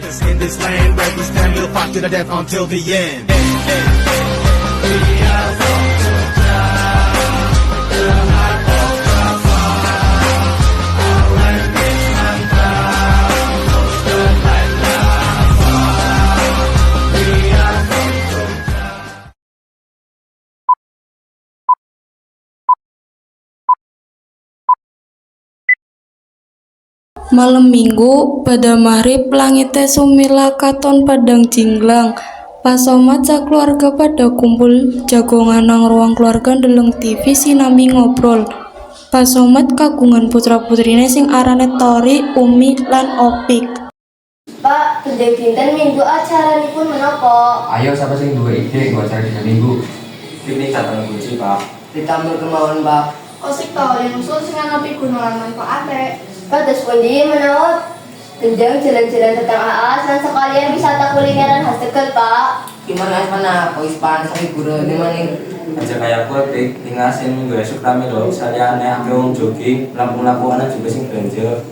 In this land where we stand, we'll fight to the death until the end. Malam minggu, pada maghrib langitnya sumila katon padang jinglang. Pas somat sakeluarga pada kumpul jagongan nang ruang keluarga ndeleng TV sinambi ngobrol. Pas somat kagungan putra-putrine sing arane Tori, Umi, lan Opik. Pak, kerja dinten minggu acaranipun menapa? Ayo siapa sih dua ide buat acara dina minggu? Piknik datang kunci pak. Ditambah kemauan Pak. Osik tau yang usul sing nganapi gunungan manfaate. Kados pundi menawa genjang jalan-jalan tentang Aas dan sekalian wisata kulineran khas Tegal, Pak. Gimana mana? Pois pan sakit guru di mana? Aja kayak gue pik, tinggasin minggu esok rame loh. Misalnya aneh ambil wong jogging, lampu-lampu anak juga sing belanja.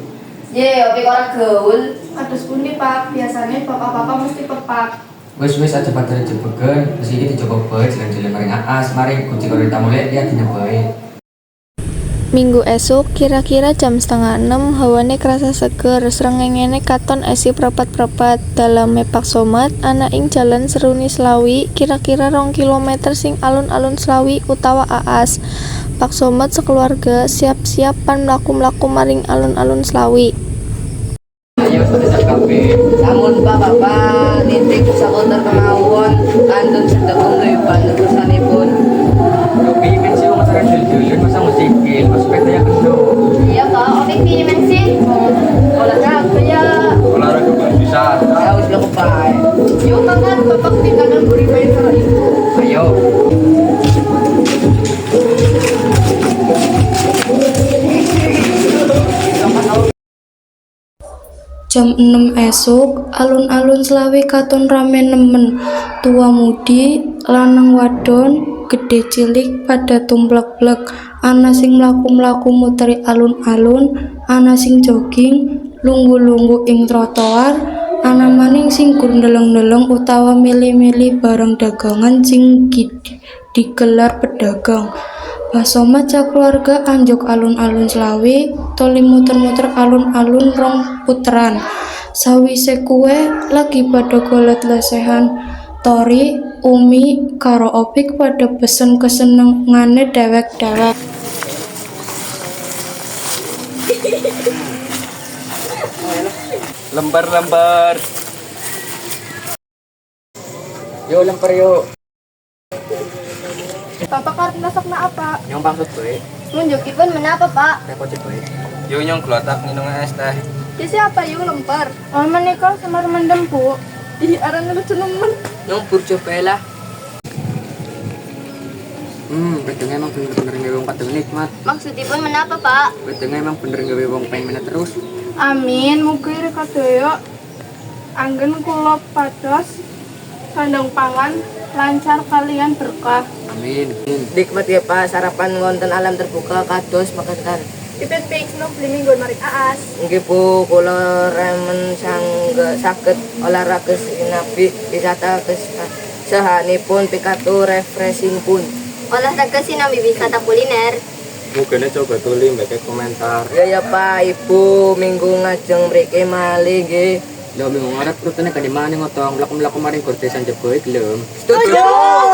Ye, opik ora gaul. Kados pundi Pak, biasanya bapak-bapak mesti pepak. Wis aja pada jebegen, terus iki dicoba jalan-jalan maring aas, maring kunci korita mulai dia dinyebai. Minggu esuk kira-kira jam 5:30 hawane kerasa seger, srengengene katon esi prepat-prepat. Daleme Pak Somat ana ing jalan Seruni Slawi, kira-kira 2 kilometer sing alun-alun Slawi utawa Aas. Pak Somat sekeluarga siap-siap pan mlaku-mlaku maring alun-alun Slawi. Ayo pada kafe. Namun Bapak nitik sakonter kemauan kantun sedekong leban terusanipun. Kopi mensi wong acara jalan-jalan masa musikil, pas sepeda yang kendor. Iya, Pak, opik pilihan sih. Olahraga ya. Olahraga bang bisa. Ya wis lho bae. Yuk kan bapak tinggalkan buri main sama ibu. Ayo. Jam 6 esuk, alun-alun Slawi katon rame nemen. Tua mudi, lanang wadon, gede cilik pada tumplek-plek. Ana sing mlaku-mlaku muteri alun-alun, ana sing jogging, lungguh-lungguh ing trotoar, ana maning sing gur ndeleng-ndeleng utawa milih-milih barang dagangan sing digelar pedagang. Pas somat sakeluarga anjuk alun-alun Slawi, toli muter-muter alun-alun rong puteran. Sawise kuwe lagi pada golet lesehan. Tori, Umi, karo Opik pada pesen kesenengane dewek-dewek. Lembar-lembar. Yo lempar yuk. Bapak karep nasakna apa? Yang maksud gue, Nunjukipun menapa, Pak? repot gue. Yo nyong gelotak minum es teh. Ki siapa yuk lempar? Oh menika semar mendem Bu. Ih, arane lucu nemen. Nyong burjo bae lah. Bedengnya emang bener-bener ngewe wong padang nikmat. Maksudipun menapa, Pak? Bedengnya emang bener ngewe wong pengen meneh terus. Amin, mugi rekadaya anggen kula pados sandang pangan lancar kalian berkah. Amin. Nikmat ya Pak, sarapan wonten alam terbuka kados makanan. Pipit fix no beli minggu maring Aas. Nggih Bu, kula remen sangga saged olahraga sinapi wisata kesahanipun pikatu refreshing pun. Olahraga sinambi wisata kuliner. Mungkin coba tulis pakai komentar. Ya Pak, Ibu minggu ngajeng mriki malih nggih. Lo minggu ngarep rutene kan di mana ngotong mlaku-mlaku maring kortesan jeboe gelem. Setuju.